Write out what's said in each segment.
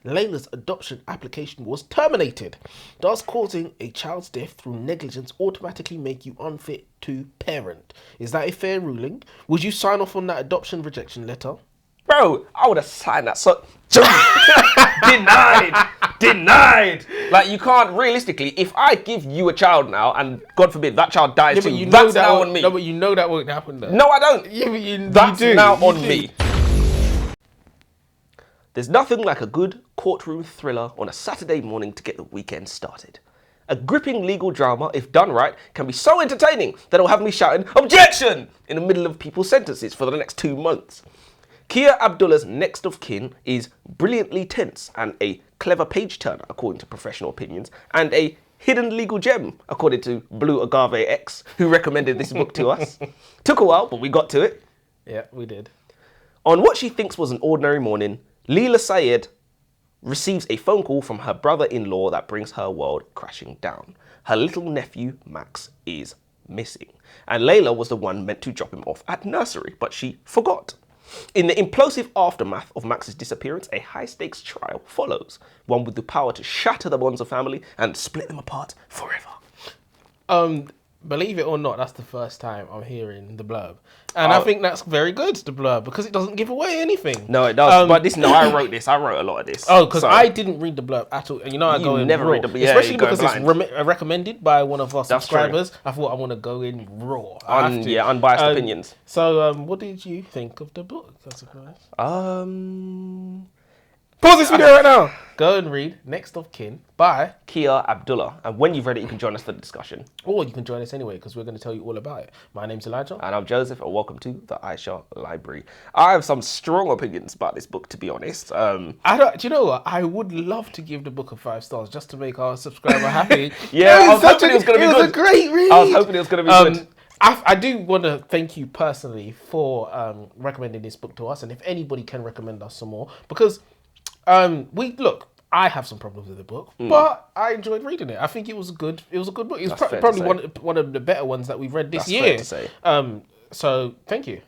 Layla's adoption application was terminated. Does causing a child's death through negligence automatically make you unfit to parent? Is that a fair ruling? Would you sign off on that adoption rejection letter? Bro, I would have signed that. So denied. Like, you can't realistically. If I give you a child now, and God forbid that child dies too, that's now on me. No, but you know that won't happen though. No, I don't. Yeah, but that's you do. now on me. There's nothing like a good courtroom thriller on a Saturday morning to get the weekend started. A gripping legal drama, if done right, can be so entertaining that it'll have me shouting "Objection!" in the middle of people's sentences for the next 2 months. Kia Abdullah's next of kin is brilliantly tense and a clever page-turner, according to professional opinions, and a hidden legal gem, according to Blue Agave X, who recommended this book to us. Took a while, but we got to it. Yeah, we did. On what she thinks was an ordinary morning, Leela Sayed receives a phone call from her brother-in-law that brings her world crashing down. Her little nephew, Max, is missing, and Layla was the one meant to drop him off at nursery, but she forgot. In the implosive aftermath of Max's disappearance, a high-stakes trial follows, one with the power to shatter the bonds of family and split them apart forever. Believe it or not, that's the first time I'm hearing the blurb. And I think that's very good, the blurb, because it doesn't give away anything. No, it does. But I wrote this. I wrote a lot of this. Oh, because I didn't read the blurb at all. And I go in never raw. read the blurb. Especially because it's recommended by one of our subscribers. True. I thought I want to go in raw. Unbiased opinions. So, what did you think of the book, I suppose? Pause this video right now. Go and read Next of Kin by Kia Abdullah. And when you've read it, you can join us for the discussion. Or you can join us anyway, because we're going to tell you all about it. My name's Elijah. And I'm Joseph, and welcome to the Aisha Library. I have some strong opinions about this book, to be honest. Do you know what? I would love to give the book 5 stars just to make our subscriber happy. Yeah, I was hoping it was going to be good. It was a great read. I was hoping it was going to be good. I do want to thank you personally for recommending this book to us, and if anybody can recommend us some more, because I have some problems with the book, but I enjoyed reading it. I think it was a good book. It was probably one of the better ones that we've read this year. That's fair to say. So thank you.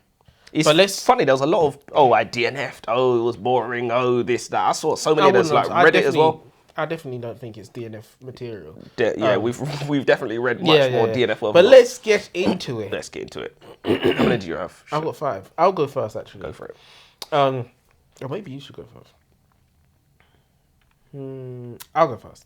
It's funny, there was a lot of, I DNF'd, it was boring, this, that. I saw so many others read it as well. I definitely don't think it's DNF material. We've definitely read much more DNF work. But let's get into it. Let's get into it. How many do you have? I've got 5. I'll go first, actually. Go for it. Or maybe you should go first. I'll go first.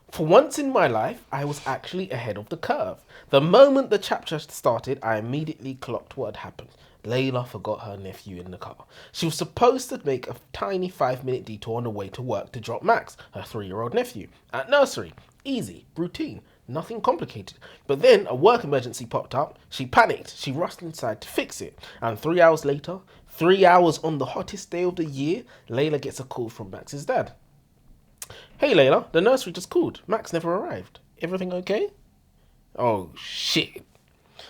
For once in my life, I was actually ahead of the curve. The moment the chapter started, I immediately clocked what had happened. Layla forgot her nephew in the car. She was supposed to make a tiny 5-minute detour on the way to work to drop Max, her 3-year-old nephew, at nursery. Easy, routine, nothing complicated. But then a work emergency popped up. She panicked. She rushed inside to fix it. And 3 hours later, 3 hours on the hottest day of the year, Layla gets a call from Max's dad. Hey Layla, the nursery just called. Max never arrived. Everything okay? Oh shit.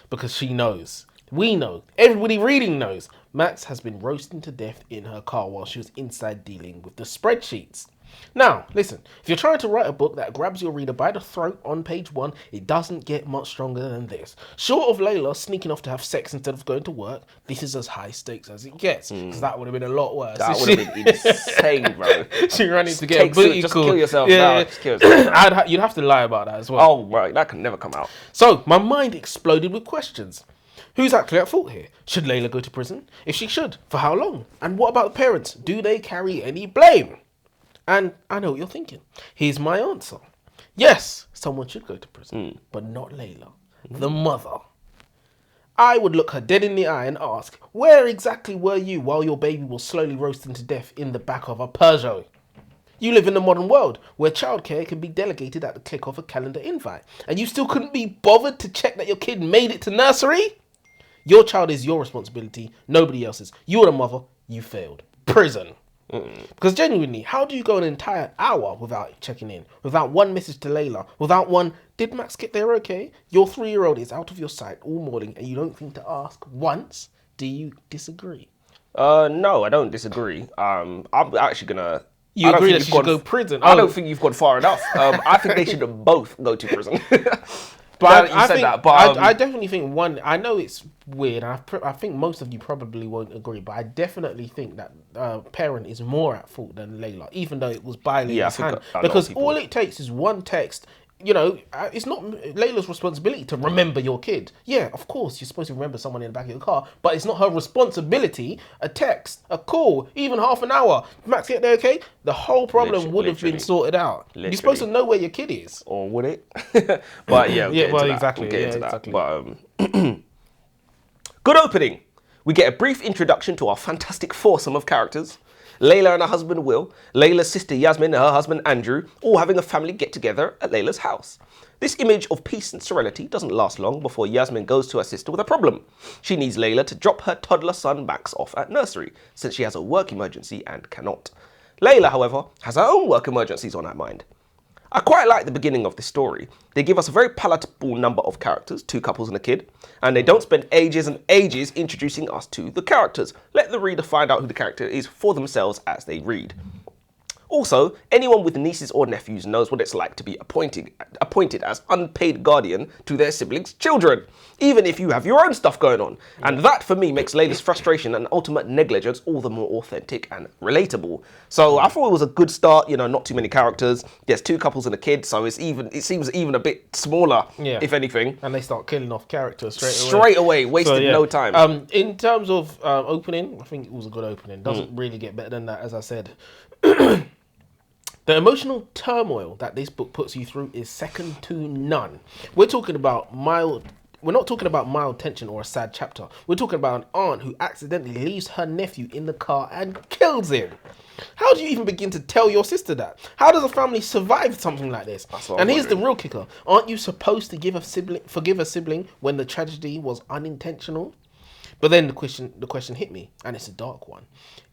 Because she knows. We know. Everybody reading knows. Max has been roasting to death in her car while she was inside dealing with the spreadsheets. Now, listen, if you're trying to write a book that grabs your reader by the throat on page 1, it doesn't get much stronger than this. Short of Layla sneaking off to have sex instead of going to work, this is as high stakes as it gets. Because that would have been a lot worse. That would have been insane, bro. She ran in to get a booty Just call. kill yourself now. Just kill yourself. You'd have to lie about that as well. Oh, right. That can never come out. So, my mind exploded with questions. Who's actually at fault here? Should Layla go to prison? If she should, for how long? And what about the parents? Do they carry any blame? And I know what you're thinking. Here's my answer. Yes, someone should go to prison, but not Layla, the mother. I would look her dead in the eye and ask, where exactly were you while your baby was slowly roasting to death in the back of a Peugeot? You live in the modern world where childcare can be delegated at the click of a calendar invite, and you still couldn't be bothered to check that your kid made it to nursery? Your child is your responsibility, nobody else's. You're the mother, you failed. Prison. Because genuinely, how do you go an entire hour without checking in? Without one message to Layla? Without one, did Max get there okay? Your 3-year-old is out of your sight all morning and you don't think to ask once. Do you disagree? No, I don't disagree. I'm actually going to... You agree that she should go to prison? I don't think you've gone far enough. I think they should both go to prison. But you said that, but I definitely think one. I know it's weird, and I think most of you probably won't agree. But I definitely think that parent is more at fault than Layla, even though it was by Layla's hand. Because all it takes is one text. You know, it's not Layla's responsibility to remember your kid. Yeah, of course, you're supposed to remember someone in the back of your car, but it's not her responsibility. A text, a call, even half an hour. Max, get there, okay? The whole problem would have been sorted out. You're supposed to know where your kid is. Or would it? But yeah, exactly. We'll get into that. But good opening. We get a brief introduction to our fantastic foursome of characters. Layla and her husband Will, Layla's sister Yasmin and her husband Andrew, all having a family get-together at Layla's house. This image of peace and serenity doesn't last long before Yasmin goes to her sister with a problem. She needs Layla to drop her toddler son Max off at nursery, since she has a work emergency and cannot. Layla, however, has her own work emergencies on her mind. I quite like the beginning of this story. They give us a very palatable number of characters, 2 couples and a kid, and they don't spend ages and ages introducing us to the characters. Let the reader find out who the character is for themselves as they read. Also, anyone with nieces or nephews knows what it's like to be appointed as unpaid guardian to their siblings' children, even if you have your own stuff going on. And that, for me, makes Layla's frustration and ultimate negligence all the more authentic and relatable. So I thought it was a good start, you know, not too many characters. There's 2 couples and a kid, so it seems even a bit smaller, if anything. And they start killing off characters straight away, wasted no time. In terms of opening, I think it was a good opening. Doesn't really get better than that, as I said. The emotional turmoil that this book puts you through is second to none. We're not talking about mild tension or a sad chapter. We're talking about an aunt who accidentally leaves her nephew in the car and kills him. How do you even begin to tell your sister that? How does a family survive something like this? And here's the real kicker. Aren't you supposed to forgive a sibling when the tragedy was unintentional? But then the question hit me, and it's a dark one.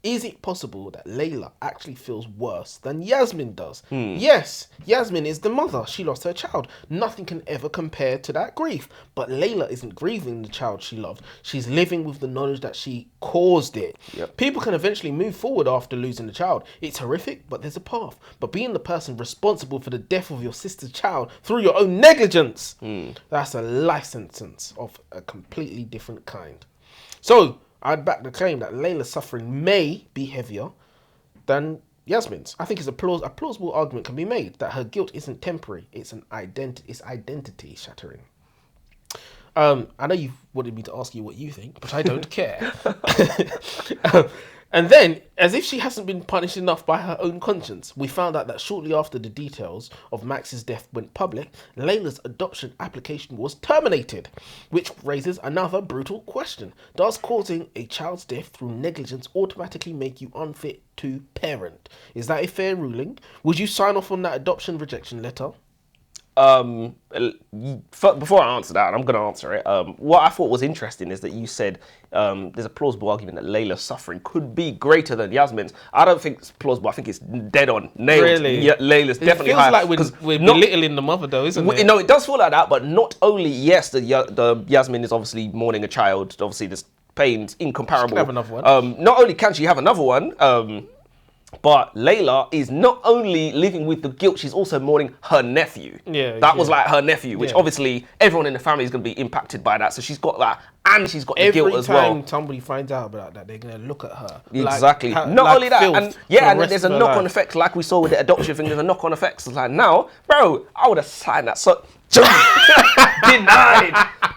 Is it possible that Layla actually feels worse than Yasmin does? Yes, Yasmin is the mother. She lost her child. Nothing can ever compare to that grief. But Layla isn't grieving the child she loved. She's living with the knowledge that she caused it. Yep. People can eventually move forward after losing the child. It's horrific, but there's a path. But being the person responsible for the death of your sister's child through your own negligence, that's a life sentence of a completely different kind. So, I'd back the claim that Layla's suffering may be heavier than Yasmin's. I think it's a plausible argument can be made that her guilt isn't temporary, it's identity shattering. I know you wanted me to ask you what you think, but I don't care. And then, as if she hasn't been punished enough by her own conscience, we found out that shortly after the details of Max's death went public, Layla's adoption application was terminated, which raises another brutal question. Does causing a child's death through negligence automatically make you unfit to parent? Is that a fair ruling? Would you sign off on that adoption rejection letter? Before I answer that, and I'm going to answer it, what I thought was interesting is that you said there's a plausible argument that Layla's suffering could be greater than Yasmin's. I don't think it's plausible. I think it's dead on. Nailed. Really? Yeah, Layla's definitely higher. It feels like we're belittling the mother though, isn't it? No, it does feel like that, but not only, yes, the Yasmin is obviously mourning a child. Obviously, there's pains incomparable. She can have another one. Not only can she have another one, but Layla is not only living with the guilt, she's also mourning her nephew. That was like her nephew, which obviously everyone in the family is going to be impacted by that. So she's got that, and she's got the guilt as well. Every time somebody finds out about that, they're going to look at her. Exactly. Not only that, and there's a knock-on effect, like we saw with the adoption thing. There's a knock-on effect. It's like, now, bro, I would have signed that. So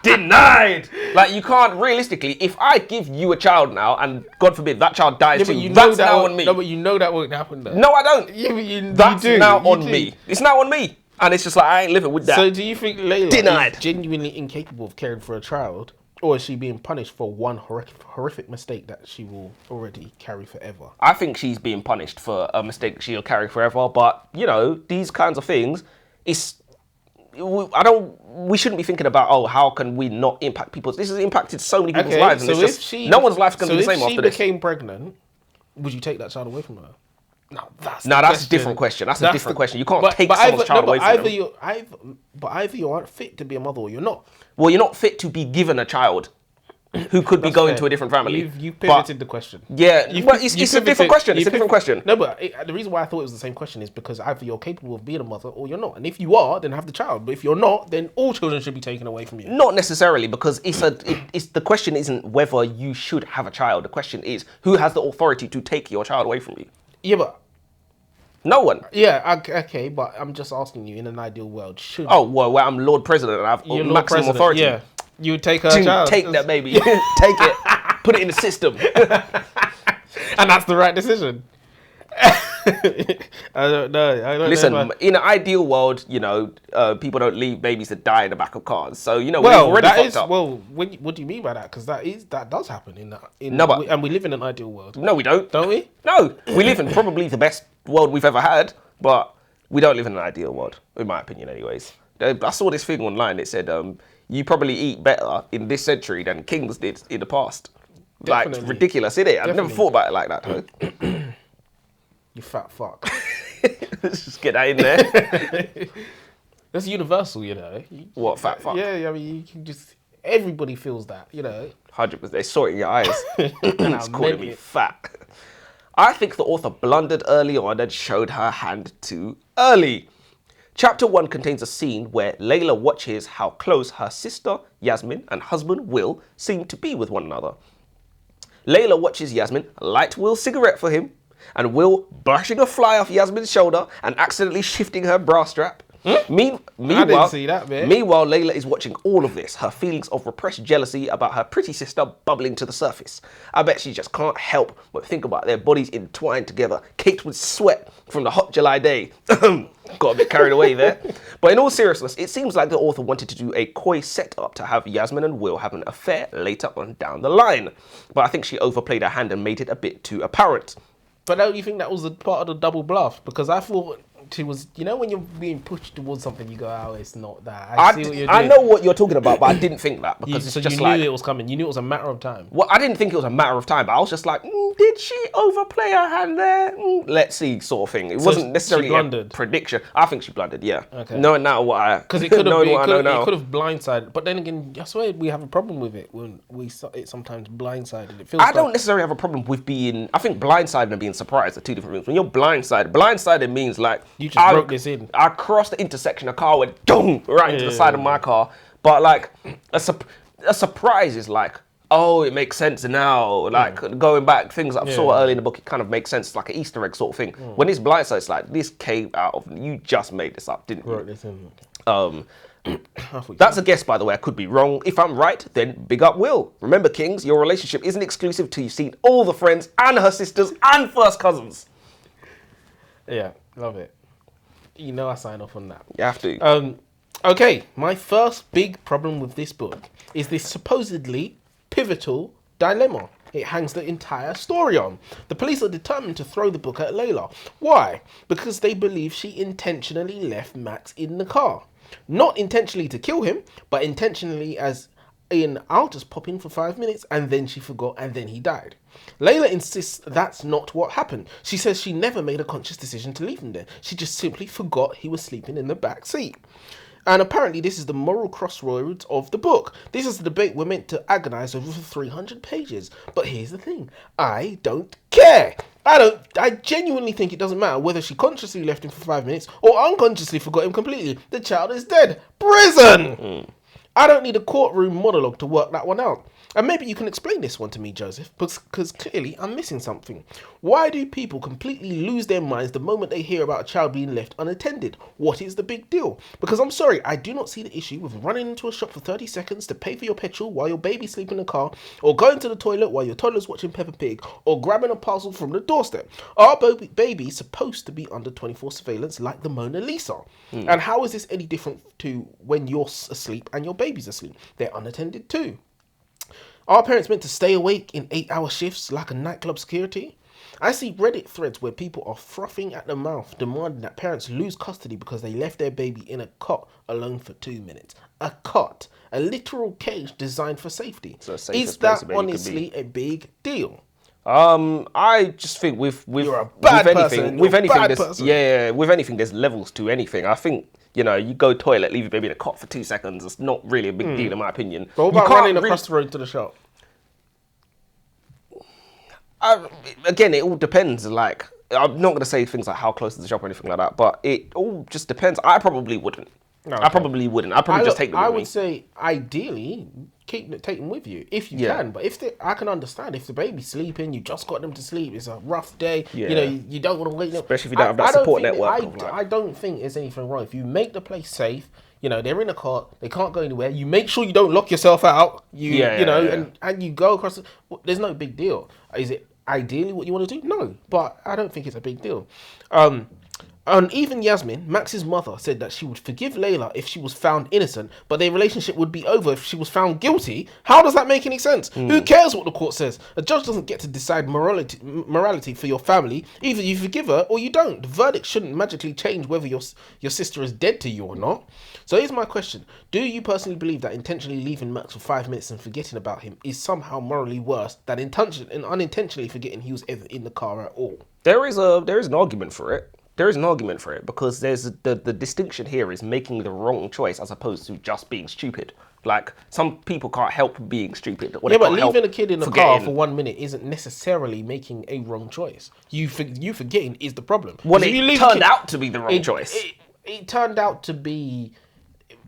denied. Like, you can't realistically, if I give you a child now and God forbid that child dies too, that's now on me. No, but you know that won't happen though. No, I don't. Yeah, but that's now on me. It's now on me. And it's just like, I ain't living with that. So do you think Layla is genuinely incapable of caring for a child, or is she being punished for one horrific mistake that she will already carry forever? I think she's being punished for a mistake she'll carry forever, but you know, these kinds of things, we shouldn't be thinking about, how can we not impact people? This has impacted so many people's lives, and no one's life is going to be the same after this. If she became pregnant, would you take that child away from her? No, that's a different question. That's a different question. You can't take someone's child away from them. But either you aren't fit to be a mother or you're not. Well, you're not fit to be given a child. who could be That's going fair. to a different family. You've But- pivoted the question. Yeah, You've well, pi- it's you a different pivoted- question. It's you a different piv- question. No, but the reason why I thought it was the same question is because either you're capable of being a mother or you're not. And if you are, then have the child. But if you're not, then all children should be taken away from you. Not necessarily, because it's the question isn't whether you should have a child. The question is who has the authority to take your child away from you. Yeah, but No one. okay, but I'm just asking you, in an ideal world, should Oh well, I'm Lord President and I have you're Lord maximum President, authority. Yeah, you would take her child. Take that baby. Take it. Put it in the system. And that's the right decision. I don't know. Listen, know in an ideal world, people don't leave babies to die in the back of cars. So we've well, already that fucked is up. what do you mean by that? Because that does happen No, and we live in an ideal world, No, we don't. don't we? No, we live in probably the best world we've ever had, but we don't live in an ideal world, in my opinion, anyways. I saw this thing online. It said you probably eat better in this century than kings did in the past. Definitely. Like ridiculous, isn't it? I've never Definitely. thought about it like that. Though. You fat fuck. Let's just get that in there. That's universal, What, fat fuck? Yeah, I mean, you can just everybody feels that, 100%. They saw it in your eyes. And It's I calling meant me it. fat. I think the author blundered early on and showed her hand too early. Chapter 1 contains a scene where Layla watches how close her sister Yasmin and husband Will seem to be with one another. Layla watches Yasmin light Will's cigarette for him, and Will brushing a fly off Yasmin's shoulder and accidentally shifting her bra strap. Meanwhile, see that bit. Meanwhile, Layla is watching all of this, her feelings of repressed jealousy about her pretty sister bubbling to the surface. I bet she just can't help but think about their bodies entwined together, caked with sweat from the hot July day. Got a bit carried away there. But in all seriousness, it seems like the author wanted to do a coy setup to have Yasmin and Will have an affair later on down the line. But I think she overplayed her hand and made it a bit too apparent. But don't you think that was a part of the double bluff? Because I thought she was, when you're being pushed towards something, you go, oh, it's not that. I see what you're doing. I know what you're talking about, but I didn't think that because So it's just you like... knew it was coming. You knew it was a matter of time. Well, I didn't think it was a matter of time, but I was just like, did she overplay her hand there? Let's see, sort of thing. It wasn't necessarily she a blundered. prediction. I think she blundered, yeah. Okay. Knowing now what I... Because it could have knowing what I know now. it could have blindsided. But then again, I swear we have a problem with it when it sometimes blindsided. It feels I don't necessarily have a problem with being... I think blindsided and being surprised are two different things. When you're blindsided means like... You just wrote this in. I crossed the intersection, a car went boom, right into the side of my car. But like, a surprise is like, oh, it makes sense now. Like, going back, things that I saw early in the book, it kind of makes sense. It's like an Easter egg sort of thing. When it's blindside, it's like, this came out of... You just made this up, didn't you? wrote this in. That's a guess, by the way. I could be wrong. If I'm right, then big up Will. Remember, Kings, your relationship isn't exclusive till you've seen all the friends and her sisters and first cousins. Yeah, love it. I sign off on that. You have to. Okay, my first big problem with this book is this supposedly pivotal dilemma it hangs the entire story on. The police are determined to throw the book at Layla. Why? Because they believe she intentionally left Max in the car. Not intentionally to kill him, but intentionally as in, I'll just pop in for 5 minutes, and then she forgot, and then he died. Layla insists that's not what happened. She says she never made a conscious decision to leave him there. She just simply forgot he was sleeping in the back seat. And apparently this is the moral crossroads of the book. This is the debate we're meant to agonize over for 300 pages. But here's the thing. I don't care. I genuinely think it doesn't matter whether she consciously left him for 5 minutes or unconsciously forgot him completely. The child is dead. Prison! I don't need a courtroom monologue to work that one out. And maybe you can explain this one to me, Joseph, because clearly I'm missing something. Why do people completely lose their minds the moment they hear about a child being left unattended? What is the big deal? Because I'm sorry, I do not see the issue with running into a shop for 30 seconds to pay for your petrol while your baby's sleeping in the car, or going to the toilet while your toddler's watching Peppa Pig, or grabbing a parcel from the doorstep. Are babies supposed to be under 24 surveillance like the Mona Lisa? And how is this any different to when you're asleep and your baby's asleep? They're unattended too. Are parents meant to stay awake in 8-hour shifts like a nightclub security? I see Reddit threads where people are frothing at the mouth, demanding that parents lose custody because they left their baby in a cot alone for 2 minutes. A cot, a literal cage designed for safety. Is that honestly a big deal? I just think with You're a bad with person. anything, You're with a anything, bad there's person. with anything, there's levels to anything. I think you go toilet, leave your baby in a cot for 2 seconds. It's not really a big deal in my opinion. But what You about can't running really- across the road to the shop? Again, it all depends. Like, I'm not going to say things like how close is the shop or anything like that, but it all just depends. I probably wouldn't. No, I probably wouldn't. I'd probably just take them with I me. would say, ideally, take them with you if you can. But I can understand if the baby's sleeping, you just got them to sleep. It's a rough day. Yeah. You know, you don't want to wake them. Especially if you don't have that support network. I don't think there's anything wrong if you make the place safe. You know, they're in a car, they can't go anywhere. You make sure you don't lock yourself out. And you go across. There's no big deal. Is it ideally what you want to do? No, but I don't think it's a big deal. And even Yasmin, Max's mother, said that she would forgive Layla if she was found innocent, but their relationship would be over if she was found guilty. How does that make any sense? Who cares what the court says? A judge doesn't get to decide morality for your family. Either you forgive her or you don't. The verdict shouldn't magically change whether your sister is dead to you or not. So here's my question. Do you personally believe that intentionally leaving Max for 5 minutes and forgetting about him is somehow morally worse than unintentionally forgetting he was ever in the car at all? There is an argument for it. There is an argument for it because there's the distinction here is making the wrong choice as opposed to just being stupid. Like, some people can't help being stupid. Or Yeah, but leaving a kid in the car for 1 minute isn't necessarily making a wrong choice. You forgetting is the problem. Well, it turned out to be the wrong choice. It turned out to be,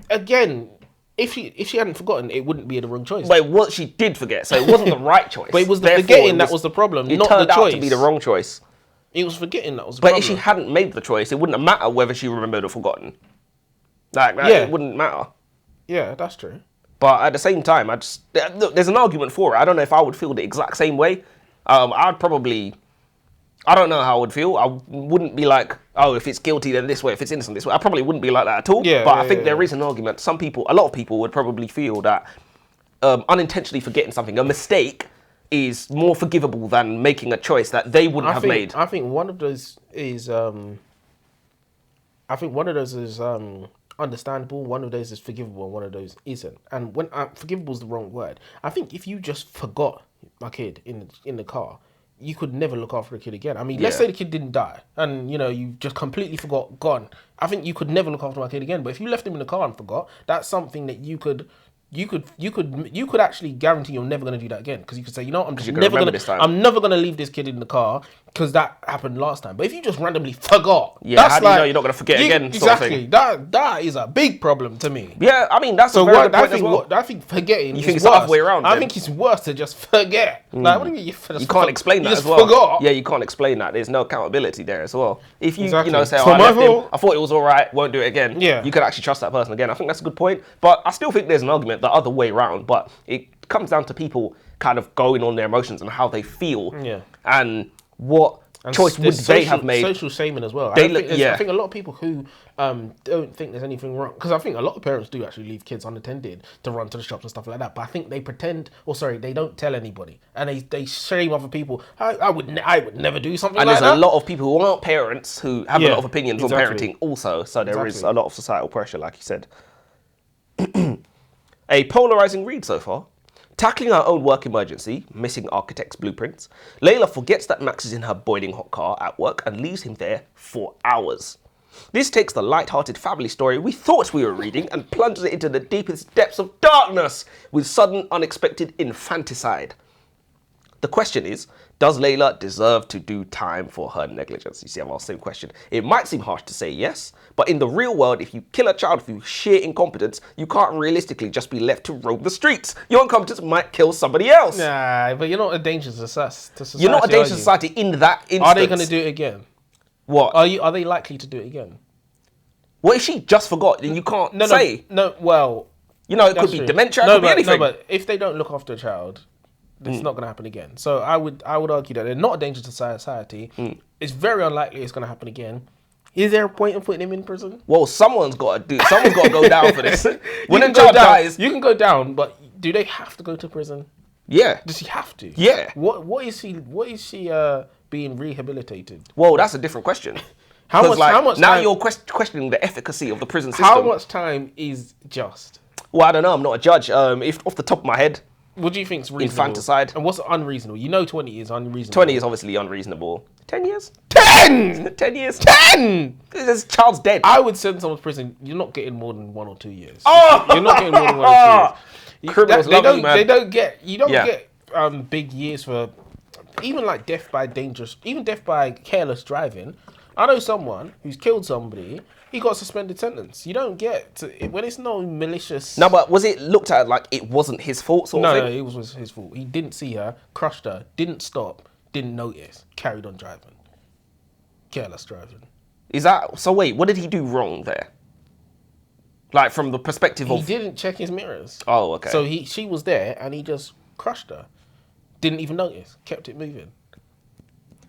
again, if she hadn't forgotten, it wouldn't be the wrong choice. But what she did forget, so it wasn't the right choice. But it was the forgetting that was the problem, not the choice. It turned out to be the wrong choice. It was forgetting that was the problem. But if she hadn't made the choice, it wouldn't have mattered whether she remembered or forgotten. Like, it wouldn't matter. Yeah, that's true. But at the same time, look, there's an argument for it. I don't know if I would feel the exact same way. I don't know how I would feel. I wouldn't be like, oh, if it's guilty, then this way. If it's innocent, this way. I probably wouldn't be like that at all. Yeah, but I think there is an argument. A lot of people would probably feel that unintentionally forgetting something, a mistake, is more forgivable than making a choice that they wouldn't have made. I think one of those is understandable. One of those is forgivable, and one of those isn't. And when forgivable is the wrong word. I think if you just forgot my kid in the car, you could never look after a kid again. I mean, let's say the kid didn't die, and you just completely forgot, gone. I think you could never look after my kid again. But if you left him in the car and forgot, that's something that you could actually guarantee you're never going to do that again, because you could say, I'm never going to leave this kid in the car because that happened last time. But if you just randomly forgot, how do you know you're not going to forget again? Exactly. That is a big problem to me. Yeah, I mean that's a very good point as well. I think forgetting. You think it's the other way around? I think it's worse to just forget. Like, what do you mean you can't explain that as well. Forgot. Yeah, you can't explain that. There's no accountability there as well. If you say, I thought it was all right, won't do it again. Yeah, you could actually trust that person again. I think that's a good point. But I still think there's an argument the other way around. But it comes down to people kind of going on their emotions and how they feel. Yeah, and what choice would they have made? Social shaming as well. I think a lot of people who don't think there's anything wrong, because I think a lot of parents do actually leave kids unattended to run to the shops and stuff like that. But I think they they don't tell anybody, and they shame other people. I would never do something like that. And there's a lot of people who aren't parents who have a lot of opinions on parenting also. So there is a lot of societal pressure, like you said. A polarizing read so far. Tackling her own work emergency, missing architect's blueprints, Layla forgets that Max is in her boiling hot car at work and leaves him there for hours. This takes the light-hearted family story we thought we were reading and plunges it into the deepest depths of darkness with sudden, unexpected infanticide. The question is, does Layla deserve to do time for her negligence? You see, I've asked the same question. It might seem harsh to say yes, but in the real world, if you kill a child through sheer incompetence, you can't realistically just be left to roam the streets. Your incompetence might kill somebody else. Nah, but you're not a danger to society. You're not a danger to society in that instance. Are they going to do it again? What? Are they likely to do it again? What if she just forgot? Then you can't say. No, well... it could be dementia, it could be anything. No, but if they don't look after a child... it's not going to happen again. So I would argue that they're not a danger to society. It's very unlikely it's going to happen again. Is there a point in putting him in prison? Well, someone's got to go down for this. When a child dies, you can go down, but do they have to go to prison? Yeah. Does he have to? Yeah. What is she being rehabilitated? Well, that's a different question. How much now time, you're questioning the efficacy of the prison system. How much time is just? Well, I don't know. I'm not a judge. If off the top of my head, what do you think is reasonable? Infanticide. And what's unreasonable? 20 is unreasonable. 20 is obviously unreasonable. 10 years? 10! 10 years? 10! This child's dead. I would send someone to prison. You're not getting more than 1 or 2 years. Oh! You're not getting more than 1 or 2 years. Criminals love you, man. You don't get big years for even like death by careless driving. I know someone who's killed somebody. He got a suspended sentence. You don't get to, when it's no malicious. No, but was it looked at like it wasn't his fault sort of No, thing? it was his fault. He didn't see her, crushed her, didn't stop, didn't notice, carried on driving. Careless driving. Is that so? Wait, what did he do wrong there? Like from the perspective He of. didn't check his mirrors. Oh, okay. So she was there and he just crushed her. Didn't even notice. Kept it moving.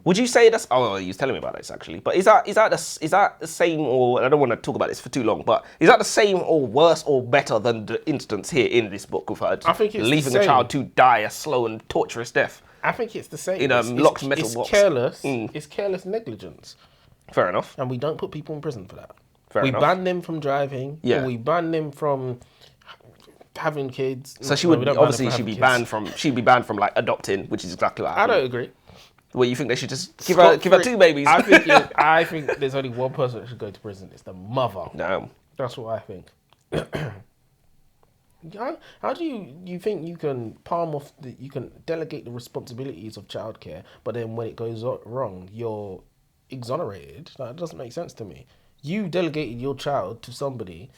Would you say that's? Oh, he was telling me about this actually. But is that the same, or I don't want to talk about this for too long. But is that the same, or worse, or better than the instance here in this book with her I think it's leaving the a same. child to die a slow and torturous death? I think it's the same. In a locked metal it's box. Careless. It's careless negligence. Fair enough. And we don't put people in prison for that. Fair we enough. ban them from driving. Yeah. Or we ban them from having kids. So she No, would we don't ban them obviously from she'd be having kids. banned from like adopting, which is exactly what I happened. don't agree. Well, you think they should just give her two babies? I think there's only one person that should go to prison. It's the mother. No. That's what I think. How do you think you can you can delegate the responsibilities of childcare, but then when it goes wrong, you're exonerated? That doesn't make sense to me. You delegated your child to somebody,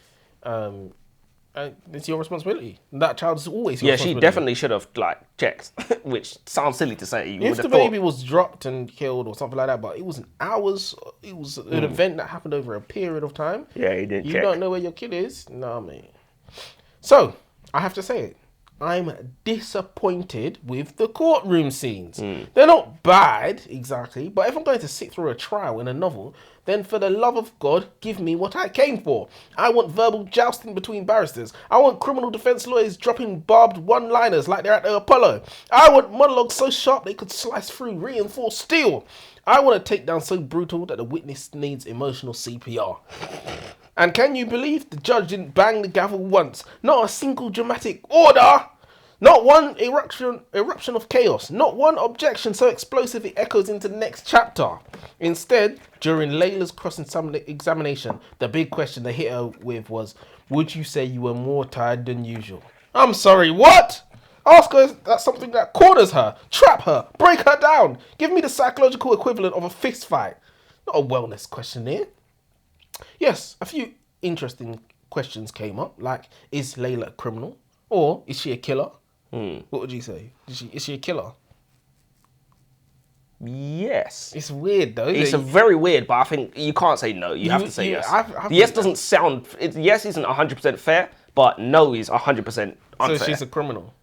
and it's your responsibility. That child is always your Yeah, she responsibility. definitely should have like checked, which sounds silly to say. You If would the have baby thought. was dropped and killed or something like that, but it was hours, it was an event that happened over a period of time. Yeah, he didn't You check. don't know where your kid is? Nah, mate. So, I have to say it. I'm disappointed with the courtroom scenes. They're not bad, exactly, but if I'm going to sit through a trial in a novel, then for the love of God, give me what I came for. I want verbal jousting between barristers. I want criminal defense lawyers dropping barbed one-liners like they're at the Apollo. I want monologues so sharp they could slice through reinforced steel. I want a takedown so brutal that the witness needs emotional CPR. And can you believe the judge didn't bang the gavel once? Not a single dramatic order! Not one eruption of chaos. Not one objection so explosive it echoes into the next chapter. Instead, during Layla's cross-examination, the big question they hit her with was, would you say you were more tired than usual? I'm sorry, what? Ask her that's something that corners her, trap her, break her down. Give me the psychological equivalent of a fist fight. Not a wellness questionnaire. Yes, a few interesting questions came up, like, is Layla a criminal? Or is she a killer? What would you say? Is she a killer? Yes. It's weird though. It's a very weird, but I think you can't say no. You have to say yes. I've Yes doesn't sound. Yes isn't 100% fair, but no is 100% unfair. So she's a criminal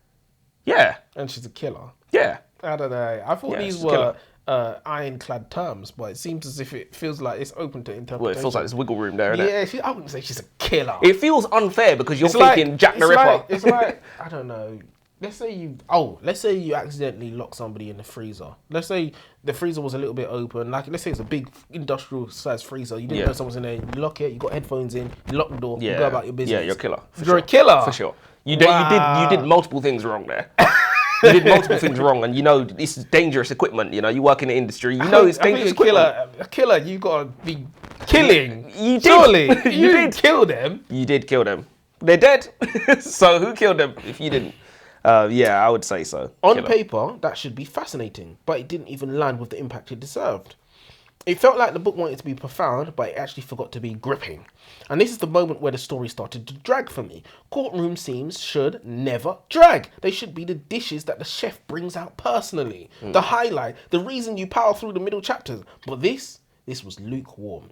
Yeah. and she's a killer. Yeah. I don't know. I thought Yeah, these she's a killer. were ironclad terms, but it seems as if it feels like it's open to interpretation. Well, it feels like there's wiggle room there, isn't it? Yeah, I wouldn't say she's a killer. It feels unfair because you're It's thinking Jack the Ripper. It's like I don't know. Let's say you accidentally lock somebody in the freezer. Let's say the freezer was a little bit open. Like, let's say it's a big industrial size freezer. You didn't know someone's in there. You lock it. You got headphones in. You lock the door. You go about your business. Yeah, you're a killer. You're a killer. For sure. You did multiple things wrong there. You did multiple things wrong, and you know this is dangerous equipment. You know, you work in the industry. You know it's dangerous equipment. A killer, you gotta be killing. You did. Surely, You did. kill them. You did kill them. They're dead. So who killed them if you didn't? Yeah, I would say so. On Killer. paper, that should be fascinating, but it didn't even land with the impact it deserved. It felt like the book wanted to be profound, but it actually forgot to be gripping. And this is the moment where the story started to drag for me. Courtroom scenes should never drag. They should be the dishes that the chef brings out personally. The highlight, the reason you power through the middle chapters. But this was lukewarm.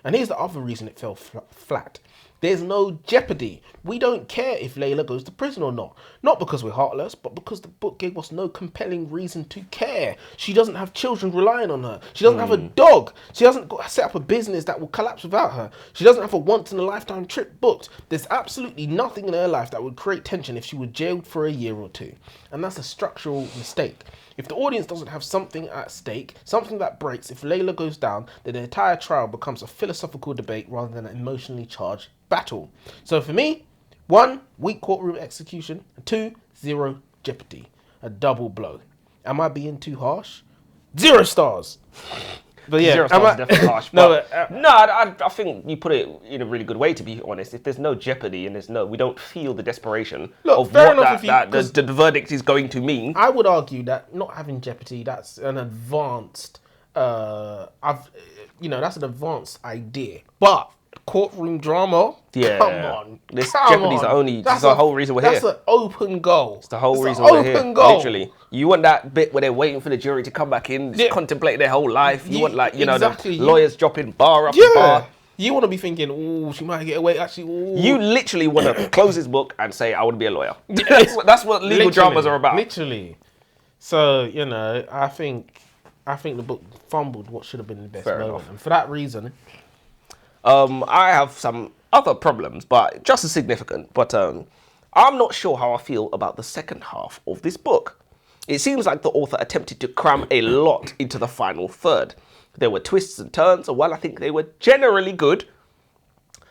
And here's the other reason it fell flat. There's no jeopardy. We don't care if Layla goes to prison or not. Not because we're heartless, but because the book gave us no compelling reason to care. She doesn't have children relying on her. She doesn't have a dog. She hasn't got set up a business that will collapse without her. She doesn't have a once-in-a-lifetime trip booked. There's absolutely nothing in her life that would create tension if she were jailed for a year or two. And that's a structural mistake. If the audience doesn't have something at stake, something that breaks, if Layla goes down, then the entire trial becomes a philosophical debate rather than an emotionally charged battle. So for me, 1, weak courtroom execution, 2, 0 jeopardy. A double blow. Am I being too harsh? 0 stars. But yeah, 0 stars is definitely harsh. no, But I think you put it in a really good way. To be honest, if there's no jeopardy and we don't feel the desperation of fair what enough the verdict is going to mean. I would argue that not having jeopardy, that's an advanced, that's an advanced idea. But courtroom drama, come on, this jeopardy's that's the whole reason we're here. That's an open goal. It's the whole reason we're here. Literally, you want that bit where they're waiting for the jury to come back in, contemplate their whole life. You want the lawyers dropping bar after bar. You want to be thinking, oh, she might get away. Actually, ooh. You literally want to close his book and say, I want to be a lawyer. That's what legal dramas are about. Literally. So, I think the book fumbled what should have been the best moment. And for that reason... I have some other problems, but just as significant. But I'm not sure how I feel about the second half of this book. It seems like the author attempted to cram a lot into the final third. There were twists and turns, and while I think they were generally good,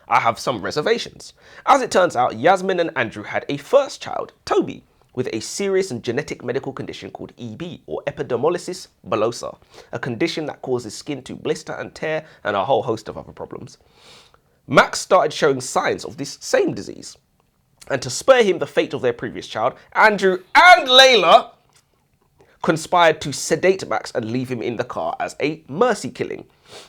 I have some reservations. As it turns out, Yasmin and Andrew had a first child, Toby, with a serious and genetic medical condition called EB, or epidermolysis bullosa, a condition that causes skin to blister and tear and a whole host of other problems. Max started showing signs of this same disease, and to spare him the fate of their previous child, Andrew and Layla conspired to sedate Max and leave him in the car as a mercy killing.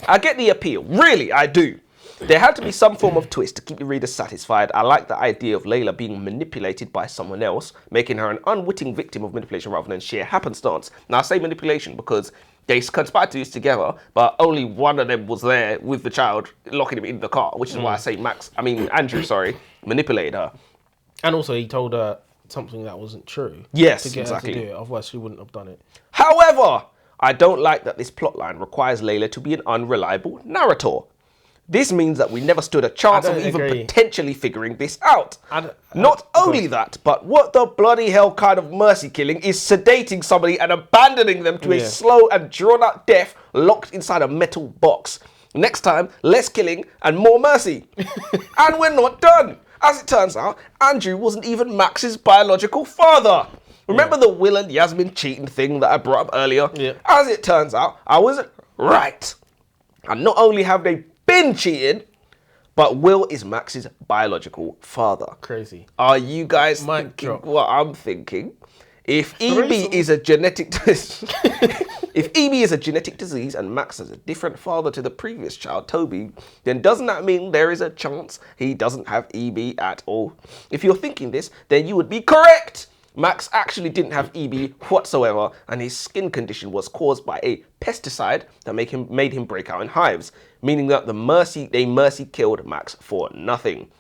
I get the appeal, really, I do. There had to be some form of twist to keep the reader satisfied. I like the idea of Layla being manipulated by someone else, making her an unwitting victim of manipulation rather than sheer happenstance. Now I say manipulation because they conspired to do this together, but only one of them was there with the child, locking him in the car, which is why I say Andrew, manipulated her. And also he told her something that wasn't true. Yes, to get exactly. her to do it, otherwise she wouldn't have done it. However, I don't like that this plotline requires Layla to be an unreliable narrator. This means that we never stood a chance of even potentially figuring this out. Not only that, but what the bloody hell kind of mercy killing is sedating somebody and abandoning them to a slow and drawn out death locked inside a metal box. Next time, less killing and more mercy. And we're not done. As it turns out, Andrew wasn't even Max's biological father. Remember the Will and Yasmin cheating thing that I brought up earlier? Yeah. As it turns out, I was right. And not only have they been cheated, but Will is Max's biological father. Crazy. Are you guys thinking what I'm thinking? If EB is a genetic if EB is a genetic disease and Max has a different father to the previous child, Toby, then doesn't that mean there is a chance he doesn't have EB at all? If you're thinking this, then you would be correct. Max actually didn't have EB whatsoever, and his skin condition was caused by a pesticide that made him break out in hives, meaning that they mercy killed Max for nothing.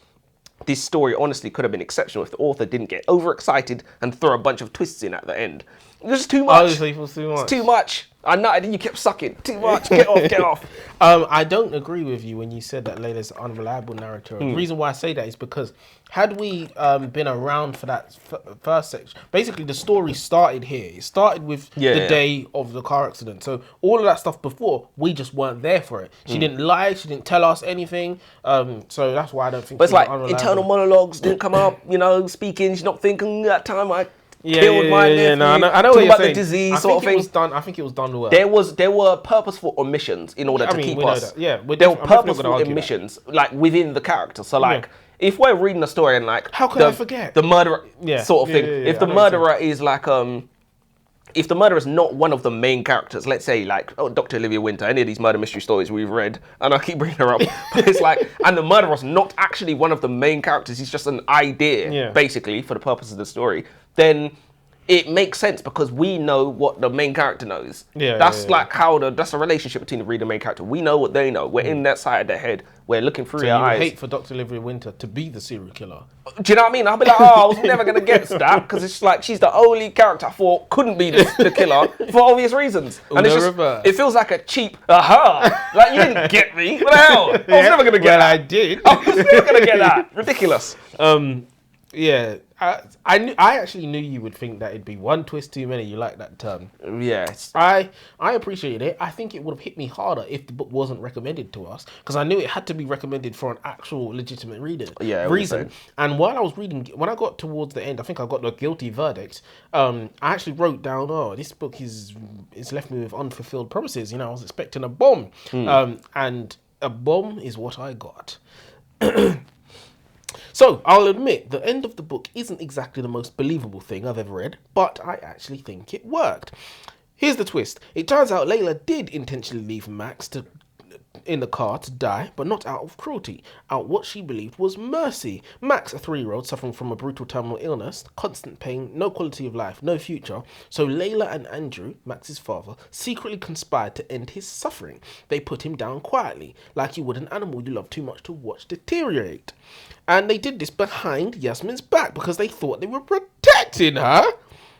This story honestly could have been exceptional if the author didn't get overexcited and throw a bunch of twists in at the end. It was too much. Honestly, it was too much. It's too much. I know, and then you kept sucking. Too much. Get off, get off. I don't agree with you when you said that Layla's an unreliable narrator. The reason why I say that is because had we been around for that first section, basically the story started here. It started with the day of the car accident. So all of that stuff before, we just weren't there for it. She didn't lie. She didn't tell us anything. So that's why I don't think. But it's like internal monologues didn't come up. Speaking. She's not thinking that time. Killed my nephew. No, I know what you're about saying. The disease sort of thing. I think it was done well. There were purposeful omissions in order to keep us. There were purposeful omissions within the character. So if we're reading a story and how could I forget the murderer sort of thing? If the murderer is if the murderer is not one of the main characters, let's say Dr. Olivia Winter, any of these murder mystery stories we've read, and I keep bringing her up, but it's and the murderer's not actually one of the main characters, he's just an idea, basically, for the purpose of the story, then it makes sense because we know what the main character knows. That's a relationship between the reader and main character. We know what they know. We're in that side of their head. We're looking through their eyes. So you hate for Dr. Olivia Winter to be the serial killer. Do you know what I mean? I'll be like, I was never going to get that because it's she's the only character I thought couldn't be the killer for obvious reasons. And it feels like a cheap, you didn't get me. What the hell? I was never going to get that. I did. I was never going to get that. Ridiculous. I actually knew you would think that it'd be one twist too many. You like that term. Yes. I appreciated it. I think it would have hit me harder if the book wasn't recommended to us, because I knew it had to be recommended for an actual legitimate reason. And while I was reading, when I got towards the end, I think I got the guilty verdict. I actually wrote down, "Oh, this book is left me with unfulfilled promises." I was expecting a bomb, and a bomb is what I got. So, I'll admit, the end of the book isn't exactly the most believable thing I've ever read, but I actually think it worked. Here's the twist. It turns out Layla did intentionally leave Max in the car to die, but not out of cruelty, out what she believed was mercy. Max, a 3-year-old suffering from a brutal terminal illness, constant pain, no quality of life, no future. So Layla and Andrew, Max's father, secretly conspired to end his suffering. They put him down quietly, like you would an animal you love too much to watch deteriorate. And they did this behind Yasmin's back because they thought they were protecting her.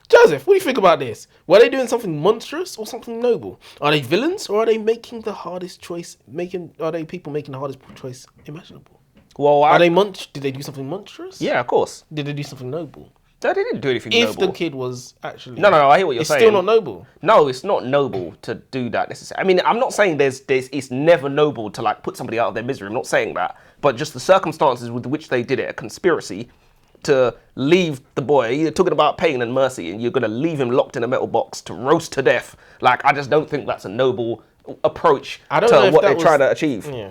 Joseph, what do you think about this? Were they doing something monstrous or something noble? Are they villains, or are they making the hardest choice? Are they people making the hardest choice imaginable? Well, Did they do something monstrous? Yeah, of course. Did they do something noble? They didn't do anything noble. If the kid was actually... No, I hear what you're saying. It's still not noble. No, it's not noble to do that necessarily. I mean, I'm not saying it's never noble to like put somebody out of their misery. I'm not saying that. But just the circumstances with which they did it, a conspiracy to leave the boy, you're talking about pain and mercy, and you're going to leave him locked in a metal box to roast to death. Like, I just don't think that's a noble approach to what they're trying to achieve. Yeah.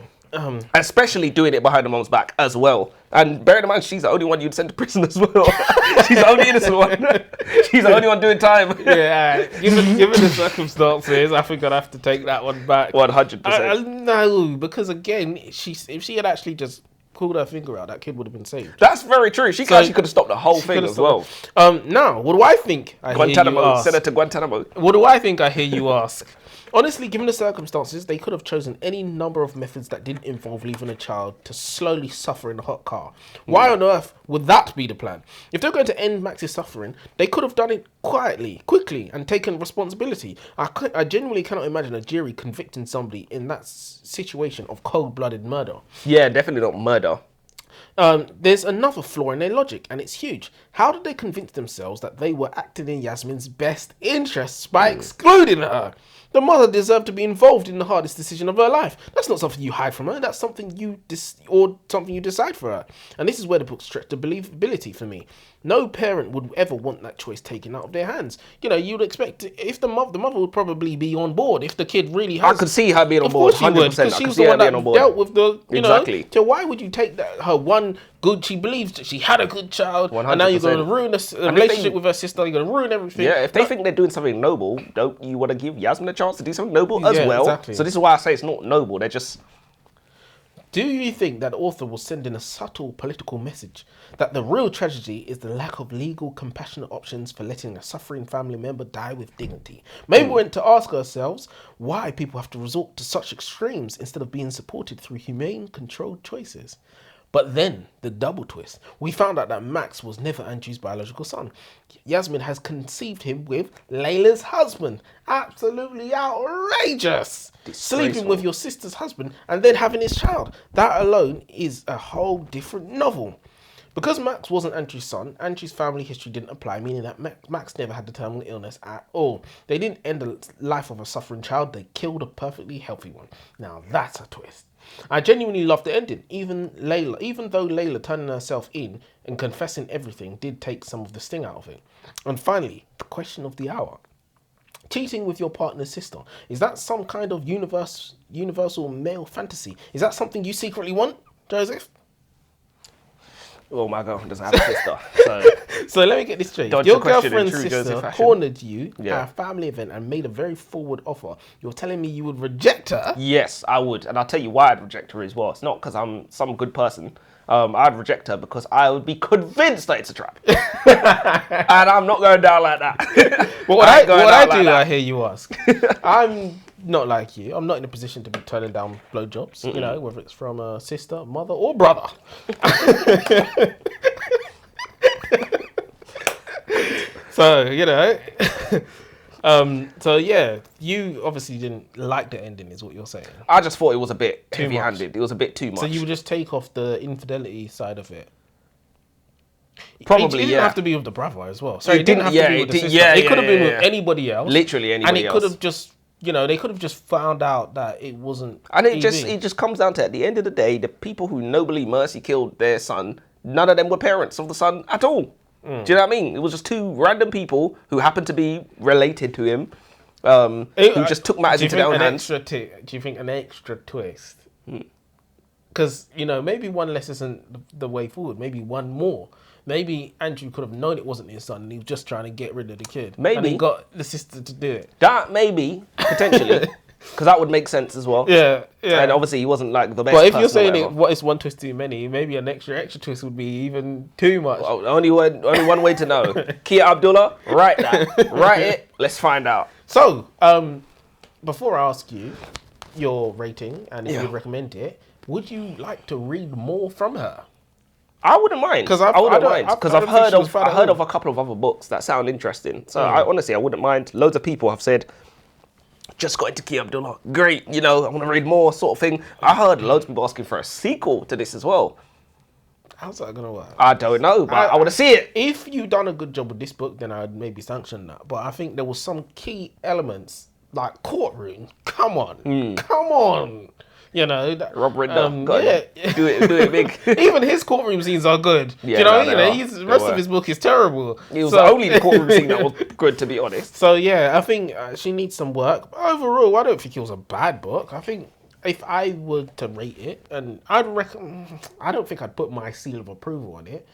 Especially doing it behind the mom's back as well. And bearing in mind, she's the only one you'd send to prison as well. She's the only innocent one. She's the only one doing time. Yeah, given the circumstances, I think I'd have to take that one back. 100%. No, because again, if she had actually just pulled her finger out, that kid would have been saved. That's very true. She actually could have stopped the whole thing as well. Now, what do I think? Guantanamo, send her to Guantanamo. What do I think I hear you ask? Honestly, given the circumstances, they could have chosen any number of methods that didn't involve leaving a child to slowly suffer in a hot car. Why on earth would that be the plan? If they're going to end Max's suffering, they could have done it quietly, quickly, and taken responsibility. I genuinely cannot imagine a jury convicting somebody in that situation of cold-blooded murder. Yeah, definitely not murder. There's another flaw in their logic, and it's huge. How did they convince themselves that they were acting in Yasmin's best interests by excluding her? The mother deserved to be involved in the hardest decision of her life. That's not something you hide from her. That's something you decide for her. And this is where the book stretched the believability for me. No parent would ever want that choice taken out of their hands. You'd expect if the mother would probably be on board if the kid really has. I could see her being on board. 100%. Because she was the one that dealt with the. Exactly. So why would you take her one good? She believes that she had a good child, 100%. And now you're going to ruin the relationship with her sister. You're going to ruin everything. Yeah, if they think they're doing something noble, don't you want to give Yasmin a chance to do something noble as well? Exactly. So this is why I say it's not noble. They're just. Do you think that the author was sending a subtle political message that the real tragedy is the lack of legal, compassionate options for letting a suffering family member die with dignity? Maybe we went to ask ourselves why people have to resort to such extremes instead of being supported through humane, controlled choices. But then, the double twist. We found out that Max was never Andrew's biological son. Yasmin has conceived him with Layla's husband. Absolutely outrageous. Sleeping with your sister's husband and then having his child. That alone is a whole different novel. Because Max wasn't Andrew's son, Andrew's family history didn't apply, meaning that Max never had the terminal illness at all. They didn't end the life of a suffering child, they killed a perfectly healthy one. Now that's a twist. I genuinely loved the ending. Even though Layla turning herself in and confessing everything did take some of the sting out of it. And finally, the question of the hour. Cheating with your partner's sister. Is that some kind of universal male fantasy? Is that something you secretly want, Joseph? Oh, my girlfriend doesn't have a sister. So let me get this straight. Your girlfriend's sister cornered you at a family event and made a very forward offer. You're telling me you would reject her? Yes, I would. And I'll tell you why I'd reject her as well. It's not because I'm some good person. I'd reject her because I would be convinced that it's a trap. And I'm not going down like that. But what I hear you ask. I'm not like you. I'm not in a position to be turning down blowjobs, whether it's from a sister, mother, or brother. So, you obviously didn't like the ending, is what you're saying. I just thought it was a bit heavy-handed. It was a bit too much. So you would just take off the infidelity side of it? Probably, It didn't yeah. have to be with the brother as well. So It it didn't have didn't- to be yeah, with it the did- sister. yeah, It could have yeah, been yeah. with anybody else. Literally And anybody it could else. have just, they could have just found out that it wasn't. And it EV. just comes down to, at the end of the day, the people who nobly mercy killed their son, none of them were parents of the son at all. Do you know what I mean? It was just two random people who happened to be related to him, who just took matters into their own hands. Do you think an extra twist? Because maybe one less isn't the way forward. Maybe one more. Maybe Andrew could have known it wasn't his son, and he was just trying to get rid of the kid. Maybe. And he got the sister to do it. That maybe, potentially, because that would make sense as well. Yeah. And obviously he wasn't like the best But if you're person or saying whatever. what is one twist too many, maybe an extra twist would be even too much. Oh, only one way to know. Kia Abdullah, write that. Write it. Let's find out. So, before I ask you your rating and if Yeah. you'd recommend it, would you like to read more from her? I wouldn't mind. 'Cause I wouldn't mind I because don't I've think heard she was of bad at all. a couple of other books that sound interesting. So I honestly wouldn't mind. Loads of people have said, just got into Kia Abdullah. Great, I want to read more, sort of thing. I heard loads of people asking for a sequel to this as well. How's that going to work? I don't know, but I want to see it. If you done a good job with this book, then I'd maybe sanction that. But I think there was some key elements, like courtroom. Come on. Come on. Rob Rinder, go yeah. ahead. Do it big. Even his courtroom scenes are good. Yeah, Do you know no, what I they mean? are. The They rest were. of his book is terrible. It was only the courtroom scene that was good, to be honest. So yeah, I think she needs some work. But overall, I don't think it was a bad book. I think if I were to rate it, and I don't think I'd put my seal of approval on it.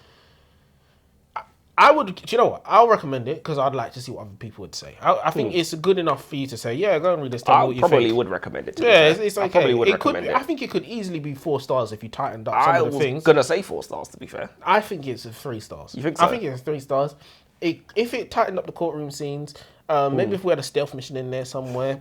I would, do you know what? I'll recommend it because I'd like to see what other people would say. I think it's good enough for you to say, yeah, go and read this. Tell me I what you probably think. would recommend it. Yeah, it's okay. I probably would It could. recommend it. I think it could easily be 4 stars if you tightened up some I of the was things. gonna say 4 stars, to be fair. I think it's a 3 stars. You think I so? think it's 3 stars. If it tightened up the courtroom scenes, maybe if we had a stealth mission in there somewhere.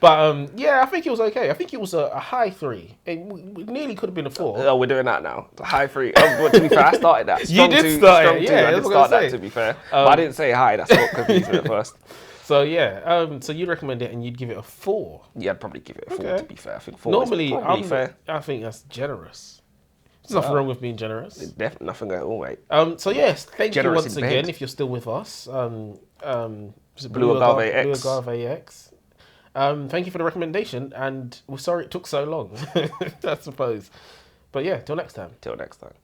But yeah, I think it was okay. I think it was a high 3. It nearly could have been a 4. Oh, we're doing that now. It's a high 3. Oh, but to be fair, I started that. You did start it, strong yeah, two. I that's did what I start was that, saying. to be fair. But I didn't say high. That's what confused me at first. So yeah, so you'd recommend it and you'd give it a 4. Yeah, I'd probably give it a 4, Okay. to be fair. I think 4 Normally, is probably fair. I think that's generous. There's nothing wrong with being generous. Definitely nothing at all, mate. So yes, thank you Generous once in again bed. if you're still with us. Was it Blue Agave X. Blue Agave X. Thank you for the recommendation, and we're sorry it took so long, I suppose. But yeah, till next time. Till next time.